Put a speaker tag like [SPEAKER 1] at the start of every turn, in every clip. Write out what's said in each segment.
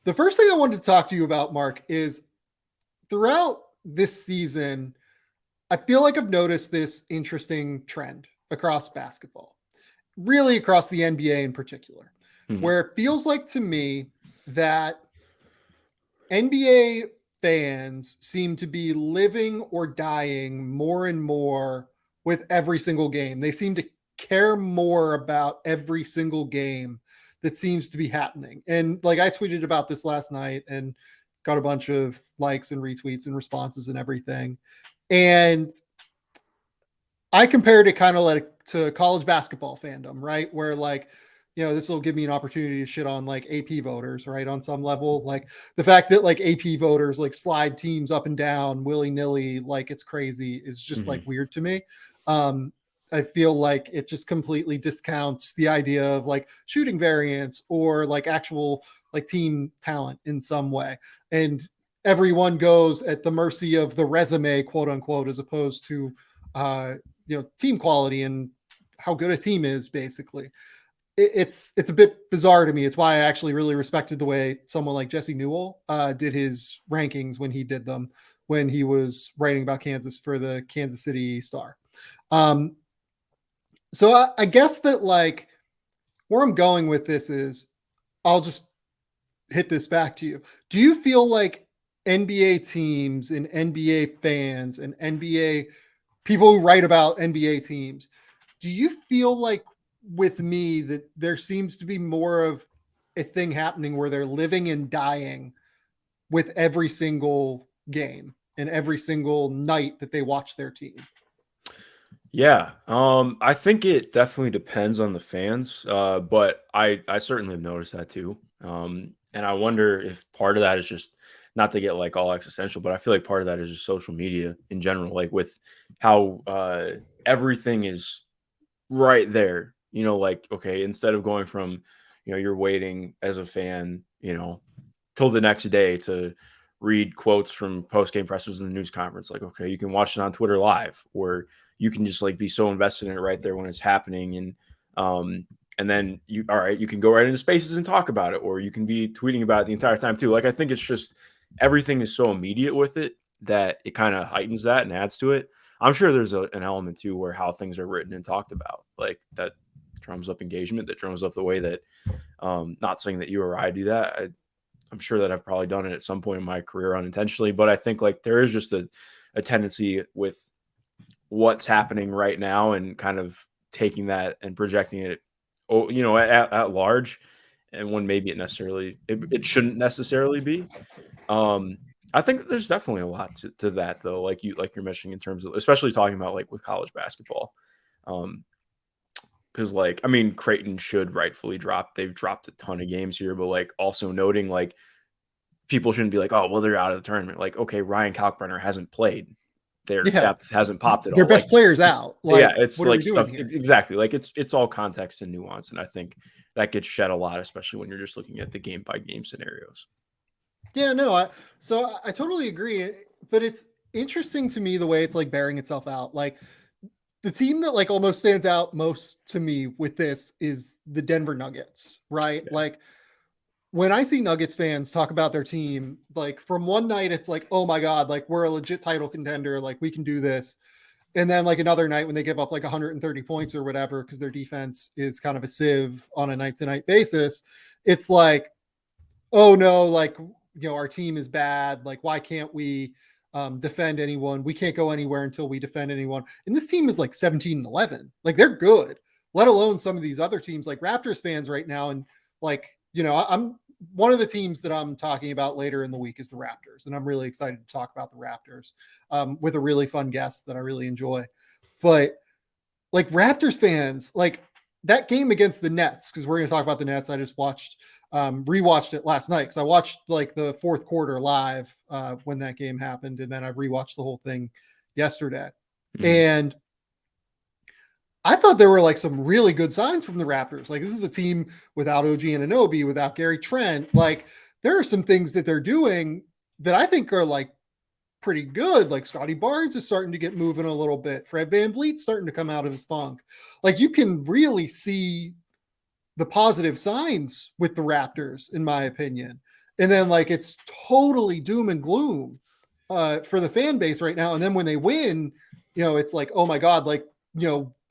[SPEAKER 1] The first thing I wanted to talk to you about, Mark, is throughout this season, I feel like I've noticed this interesting trend across basketball, really across the NBA in particular,
[SPEAKER 2] Mhm.
[SPEAKER 1] where it feels like to me that NBA fans seem to be living or dying more and more with every single game. They seem to care more about every single game that seems to be happening. And like I tweeted about this last night and got a bunch of likes and retweets and responses and everything. And I compared it kind of like to college basketball fandom, right? Where like, this will give me an opportunity to shit on like AP voters, right? On some level, like the fact that like AP voters like slide teams up and down willy nilly, like it's crazy, is just like
[SPEAKER 2] Mhm.
[SPEAKER 1] weird to me. Um, I feel like it just completely discounts the idea of like shooting variance or like actual like team talent in some way. And everyone goes at the mercy of the resume, quote unquote, as opposed to uh team quality and how good a team is basically. It's a bit bizarre to me. It's why I actually really respected the way someone like Jesse Newell did his rankings when he did them, when he was writing about Kansas for the Kansas City Star. Um so I guess that like where I'm going with this is, I'll just hit this back to you. Do you feel like NBA teams and NBA fans and NBA people who write about NBA teams, do you feel like with me that there seems to be more of a thing happening where they're living and dying with every single game and every single night that they watch their team?
[SPEAKER 2] Yeah, I think it definitely depends on the fans, but I certainly have noticed that too. And I wonder if part of that is just not to get like all existential, but I feel like part of that is just social media in general, like with how everything is right there. Like okay, instead of going from, you're waiting as a fan, till the next day to read quotes from post game pressers in the news conference. Like, okay, you can watch it on Twitter live, or you can just like be so invested in it right there when it's happening, um, and then all right, you can go right into spaces and talk about it, or you can be tweeting about it the entire time too. Like, I think it's just everything is so immediate with it that it kind of heightens that and adds to it. I'm sure there's an element too where how things are written and talked about, like that drums up engagement, that drums up the way that, not saying that you or I do that. I'm sure that I've probably done it at some point in my career unintentionally, but I think like there is just a tendency with what's happening right now and kind of taking that and projecting it, at large, and when maybe it shouldn't necessarily be. Um, I think that there's definitely a lot to that though, like you're mentioning in terms of especially talking about like with college basketball. Um, because like I mean Creighton should rightfully drop. They've dropped a ton of games here, but like also noting like people shouldn't be like, oh, well, they're out of the tournament. Like, okay, Ryan Kalkbrenner hasn't played. Their
[SPEAKER 1] Yeah,
[SPEAKER 2] depth hasn't popped at
[SPEAKER 1] their
[SPEAKER 2] all. Like,
[SPEAKER 1] best players
[SPEAKER 2] it's
[SPEAKER 1] out.
[SPEAKER 2] yeah,
[SPEAKER 1] Like,
[SPEAKER 2] it's
[SPEAKER 1] what are
[SPEAKER 2] like
[SPEAKER 1] we doing
[SPEAKER 2] stuff
[SPEAKER 1] here?
[SPEAKER 2] exactly. Like it's all context and nuance, and I think that gets shed a lot, especially when you're just looking at the game by game scenarios.
[SPEAKER 1] Yeah, no, I totally agree. But it's interesting to me the way it's like bearing itself out. Like the team that like almost stands out most to me with this is the Denver Nuggets, right?
[SPEAKER 2] Yeah.
[SPEAKER 1] Like when I see Nuggets fans talk about their team, like from one night it's like, oh my God, like we're a legit title contender, like we can do this. And then like another night when they give up like 130 points or whatever, because their defense is kind of a sieve on a night to night basis, it's like, oh no, like, our team is bad. Like, why can't we defend anyone? We can't go anywhere until we defend anyone. And this team is like 17-11. Like, they're good, let alone some of these other teams like Raptors fans right now. And like, I'm one of the teams that I'm talking about later in the week is the Raptors. And I'm really excited to talk about the Raptors with a really fun guest that I really enjoy. But like Raptors fans, like that game against the Nets, because we're going to talk about the Nets. I just rewatched it last night because I watched like the fourth quarter live when that game happened, and then I rewatched the whole thing yesterday.
[SPEAKER 2] Mhm.
[SPEAKER 1] And I thought there were like some really good signs from the Raptors. Like this is a team without OG Anunoby, without Gary Trent. Like there are some things that they're doing that I think are like pretty good. Like Scotty Barnes is starting to get moving a little bit. Fred VanVleet's starting to come out of his funk. Like you can really see the positive signs with the Raptors, in my opinion. And then like it's totally doom and gloom for the fan base right now. And then when they win, it's like, oh my God, like,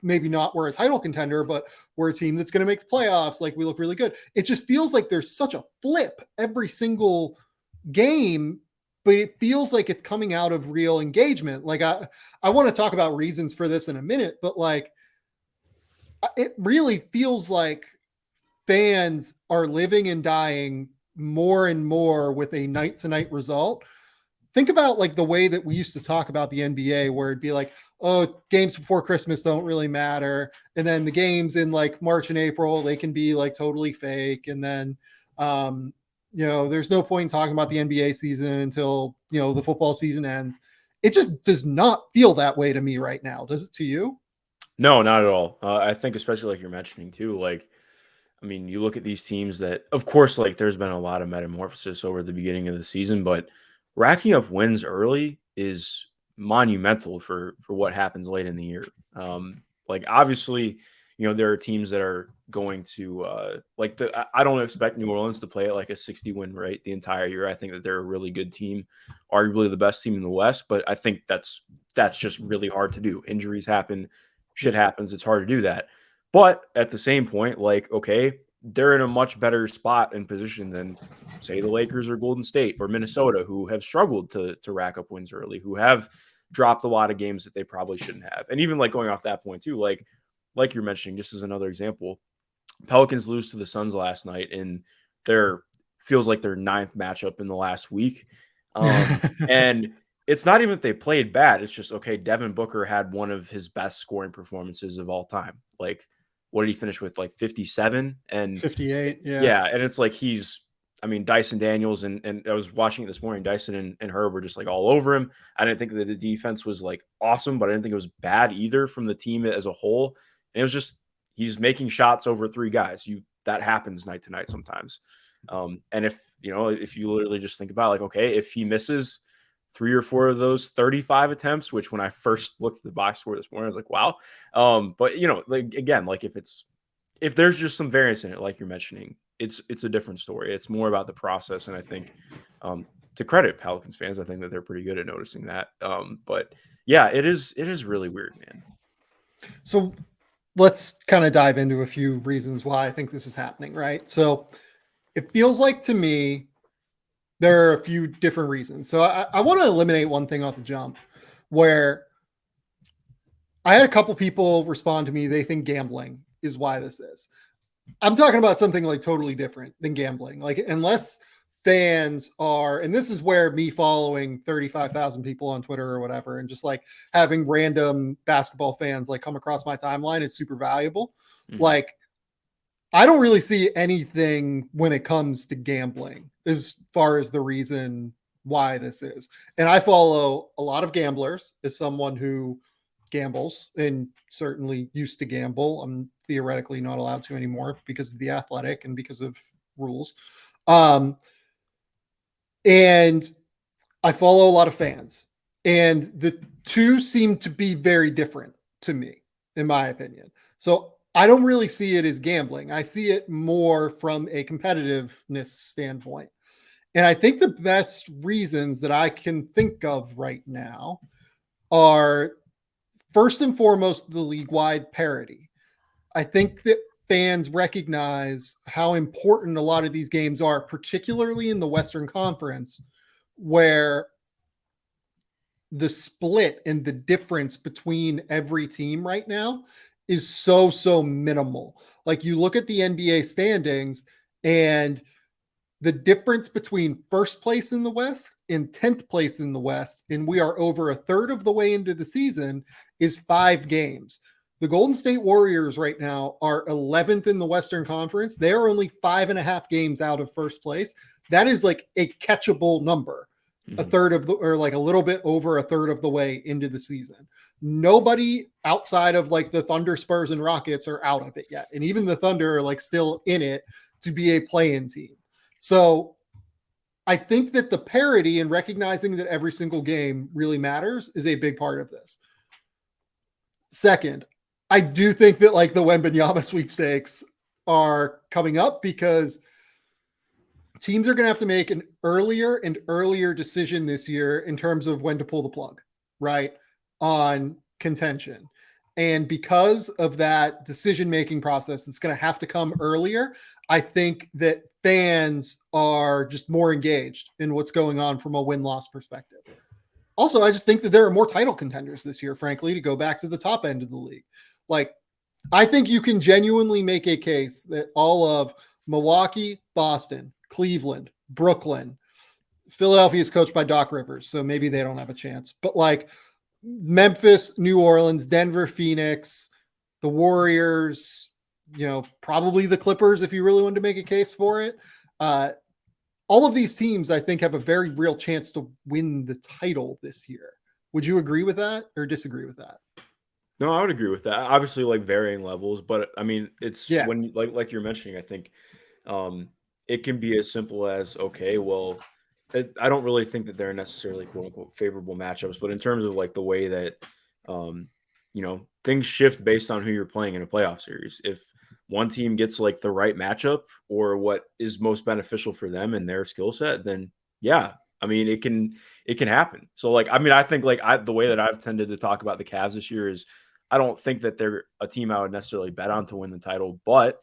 [SPEAKER 1] maybe not we're a title contender, but we're a team that's going to make the playoffs. Like we look really good. It just feels like there's such a flip every single game, but it feels like it's coming out of real engagement. Like I want to talk about reasons for this in a minute, but like it really feels like fans are living and dying more and more with a night to night result. Think about like the way that we used to talk about the NBA, where it'd be like, oh, games before Christmas don't really matter. And then the games in like March and April, they can be like totally fake. And then, there's no point in talking about the NBA season until, the football season ends. It just does not feel that way to me right now. Does it to you?
[SPEAKER 2] No, not at all. I think especially like you're mentioning too, like, I mean, you look at these teams that, of course, like there's been a lot of metamorphosis over the beginning of the season, but racking up wins early is monumental for what happens late in the year. Like obviously, there are teams that are going to I don't expect New Orleans to play at like a 60 win rate the entire year. I think that they're a really good team, arguably the best team in the West, but I think that's just really hard to do. Injuries happen, shit happens. It's hard to do that. But at the same point, like, okay, they're in a much better spot and position than, say, the Lakers or Golden State or Minnesota, who have struggled to rack up wins early, who have dropped a lot of games that they probably shouldn't have. And even like going off that point too, like you're mentioning, just as another example, Pelicans lose to the Suns last night, and there feels like their 9th matchup in the last week. And it's not even that they played bad. It's just, okay, Devin Booker had one of his best scoring performances of all time. Like, what did he finish with? Like 57 and
[SPEAKER 1] 58. Yeah.
[SPEAKER 2] Yeah. And it's like Dyson Daniels and I was watching it this morning. Dyson and Herb were just like all over him. I didn't think that the defense was like awesome, but I didn't think it was bad either from the team as a whole. And it was just, he's making shots over 3 guys. That happens night to night sometimes. And if you literally just think about like, okay, if he misses 3 or 4 of those 35 attempts, which when I first looked at the box score this morning, I was like, wow. But like again, like if there's just some variance in it, like you're mentioning, it's a different story. It's more about the process. And I think to credit Pelicans fans, I think that they're pretty good at noticing that. But yeah, it is really weird, man.
[SPEAKER 1] So let's kind of dive into a few reasons why I think this is happening, right? So it feels like to me, there are a few different reasons. So I want to eliminate one thing off the jump, where I had a couple people respond to me. They think gambling is why this is. I'm talking about something like totally different than gambling. Like unless fans are, and this is where me following 35,000 people on Twitter or whatever, and just like having random basketball fans like come across my timeline is super valuable. Mm-hmm. Like I don't really see anything when it comes to gambling as far as the reason why this is. And I follow a lot of gamblers as someone who gambles and certainly used to gamble. I'm theoretically not allowed to anymore because of the Athletic and because of rules. And I follow a lot of fans, and the two seem to be very different to me, in my opinion. So I don't really see it as gambling. I see it more from a competitiveness standpoint. And I think the best reasons that I can think of right now are first and foremost, the league-wide parity. I think that fans recognize how important a lot of these games are, particularly in the Western Conference, where the split and the difference between every team right now is so minimal. Like you look at the NBA standings, and the difference between first place in the West and 10th place in the West, and we are over a third of the way into the season, is 5 games. The Golden State Warriors right now are 11th in the Western Conference. They are only 5.5 games out of first place. That is like a catchable number. Mm-hmm. A third of or like a little bit over a third of the way into the season. Nobody outside of like the Thunder, Spurs, and Rockets are out of it yet. And even the Thunder are like still in it to be a play-in team. So I think that the parity and recognizing that every single game really matters is a big part of this. Second, I do think that like the Wembanyama sweepstakes are coming up because teams are going to have to make an earlier and earlier decision this year in terms of when to pull the plug, right, on contention. And because of that decision-making process that's going to have to come earlier, I think that fans are just more engaged in what's going on from a win-loss perspective. Also, I just think that there are more title contenders this year, frankly, to go back to the top end of the league. Like, I think you can genuinely make a case that all of Milwaukee, Boston, Cleveland, Brooklyn, Philadelphia is coached by Doc Rivers, so maybe they don't have a chance. But like Memphis, New Orleans, Denver, Phoenix, the Warriors, probably the Clippers, if you really wanted to make a case for it. All of these teams, I think, have a very real chance to win the title this year. Would you agree with that or disagree with that?
[SPEAKER 2] No, I would agree with that. Obviously, like varying levels, but I mean, it's when like you're mentioning, I think it can be as simple as, okay, well, I don't really think that they're necessarily quote unquote favorable matchups, but in terms of like the way that things shift based on who you're playing in a playoff series. If one team gets like the right matchup or what is most beneficial for them and their skill set, then yeah, I mean it can happen. So like, I mean, I think like the way that I've tended to talk about the Cavs this year is I don't think that they're a team I would necessarily bet on to win the title, but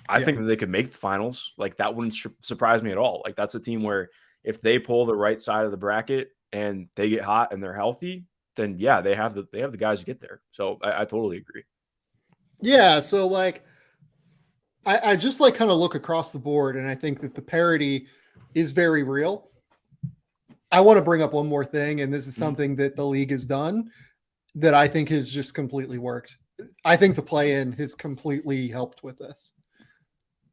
[SPEAKER 2] I think that they could make the finals. Like that wouldn't surprise me at all. Like that's a team where if they pull the right side of the bracket and they get hot and they're healthy, then yeah, they have the guys to get there. So I totally agree.
[SPEAKER 1] Yeah. So like, I just like kind of look across the board and I think that the parity is very real. I want to bring up one more thing, and this is something that the league has done that I think has just completely worked. I think the play-in has completely helped with this.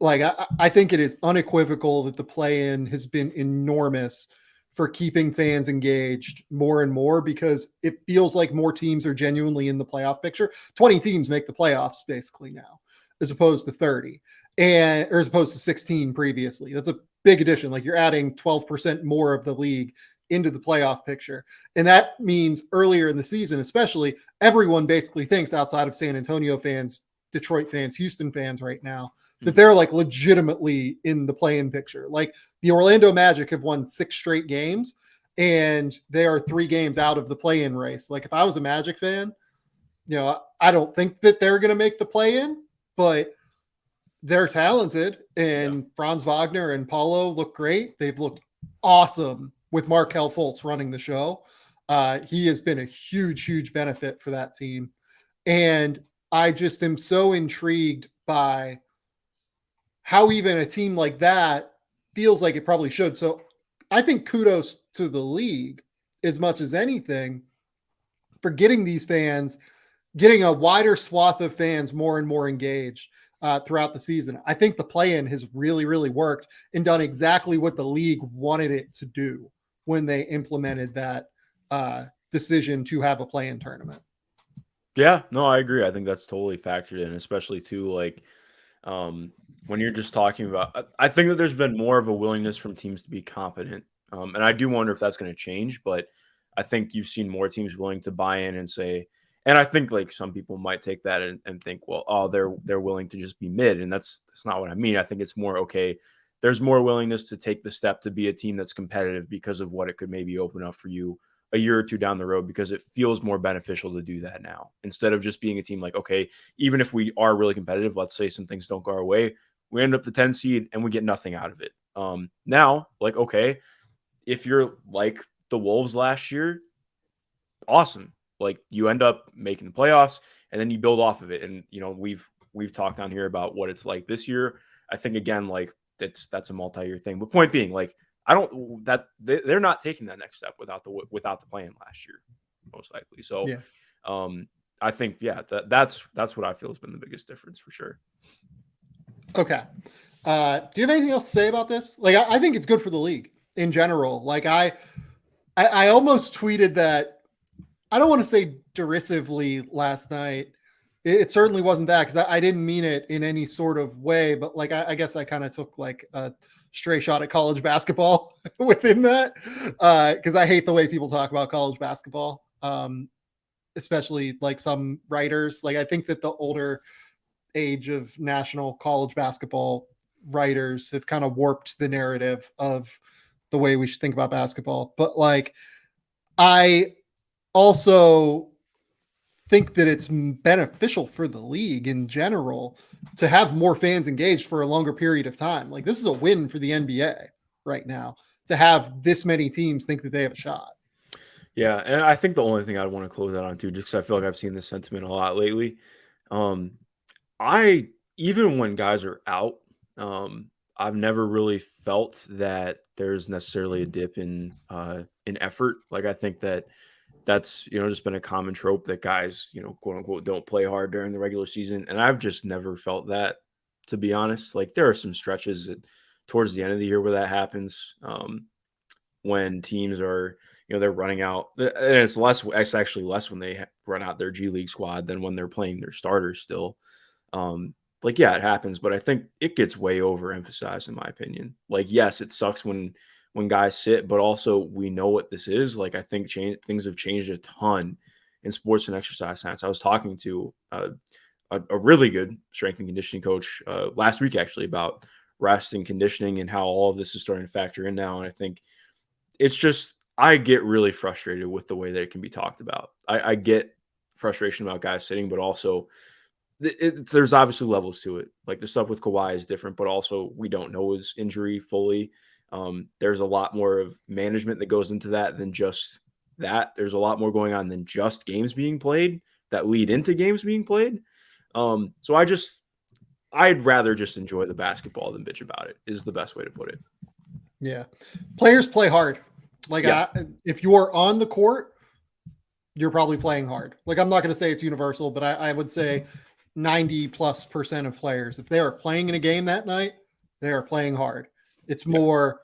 [SPEAKER 1] Like, I think it is unequivocal that the play-in has been enormous for keeping fans engaged more and more because it feels like more teams are genuinely in the playoff picture. 20 teams make the playoffs basically now, as opposed to 30 or as opposed to 16 previously. That's a big addition. Like you're adding 12% more of the league into the playoff picture. And that means earlier in the season, especially, everyone basically thinks outside of San Antonio fans, Detroit fans, Houston fans right now, that they're like legitimately in the play-in picture. Like the Orlando Magic have won 6 straight games and they are 3 games out of the play-in race. Like if I was a Magic fan, I don't think that they're going to make the play-in, but they're talented and Franz Wagner and Paulo look great. They've looked awesome with Markelle Fultz running the show. He has been a huge, huge benefit for that team. And I just am so intrigued by how even a team like that feels like it probably should. So I think kudos to the league as much as anything for getting these fans, getting a wider swath of fans more and more engaged throughout the season. I think the play-in has really, really worked and done exactly what the league wanted it to do when they implemented that decision to have a play-in tournament.
[SPEAKER 2] Yeah, no, I agree. I think that's totally factored in, especially too, like when you're just talking about, I think that there's been more of a willingness from teams to be competent. And I do wonder if that's going to change, but I think you've seen more teams willing to buy in and say, and I think like some people might take that and think, well, oh, they're willing to just be mid. And that's not what I mean. I think it's more, okay, there's more willingness to take the step to be a team that's competitive because of what it could maybe open up for you a year or two down the road, because it feels more beneficial to do that now instead of just being a team like, okay, even if we are really competitive, let's say some things don't go our way, we end up the 10 seed and we get nothing out of it. Now, like, okay, if you're like the Wolves last year, awesome. Like you end up making the playoffs and then you build off of it. And, we've talked on here about what it's like this year. I think again, like that's a multi-year thing, but point being, like, they're not taking that next step without the play-in last year, most likely. So, I think, that's what I feel has been the biggest difference for sure.
[SPEAKER 1] Okay. Do you have anything else to say about this? Like, I think it's good for the league in general. Like I almost tweeted that. I don't want to say derisively last night. It certainly wasn't that because I didn't mean it in any sort of way, but like, I guess I kind of took like a stray shot at college basketball within that. Cause I hate the way people talk about college basketball. Especially like some writers. Like I think that the older age of national college basketball writers have kind of warped the narrative of the way we should think about basketball. But like, I also think that it's beneficial for the league in general to have more fans engaged for a longer period of time. Like, this is a win for the NBA right now to have this many teams think that they have a shot.
[SPEAKER 2] Yeah, and I think the only thing I'd want to close out on too, just because I feel like I've seen this sentiment a lot lately. I even when guys are out, I've never really felt that there's necessarily a dip in effort. Like I think that's just been a common trope that guys quote unquote don't play hard during the regular season, and I've just never felt that, to be honest. Like there are some stretches towards the end of the year where that happens, when teams are they're running out, and it's actually less when they run out their G League squad than when they're playing their starters still. Like yeah, it happens, but I think it gets way overemphasized in my opinion. Like yes, it sucks when guys sit, but also we know what this is. Like I think things have changed a ton in sports and exercise science. I was talking to a really good strength and conditioning coach last week actually about rest and conditioning and how all of this is starting to factor in now. And I think it's just I get really frustrated with the way that it can be talked about. I get frustration about guys sitting, but also there's obviously levels to it. Like the stuff with Kawhi is different, but also we don't know his injury fully. There's a lot more of management that goes into that than just that. There's a lot more going on than just games being played that lead into games being played. So I'd rather just enjoy the basketball than bitch about it is the best way to put it.
[SPEAKER 1] Yeah. Players play hard. Like yeah. If you are on the court, you're probably playing hard. Like I'm not going to say it's universal, but I would say 90+% of players, if they are playing in a game that night, they are playing hard. It's more,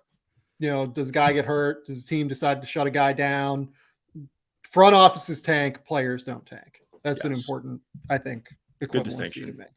[SPEAKER 1] does a guy get hurt? Does the team decide to shut a guy down? Front offices tank, players don't tank. That's an important, I think,
[SPEAKER 2] good distinction to make.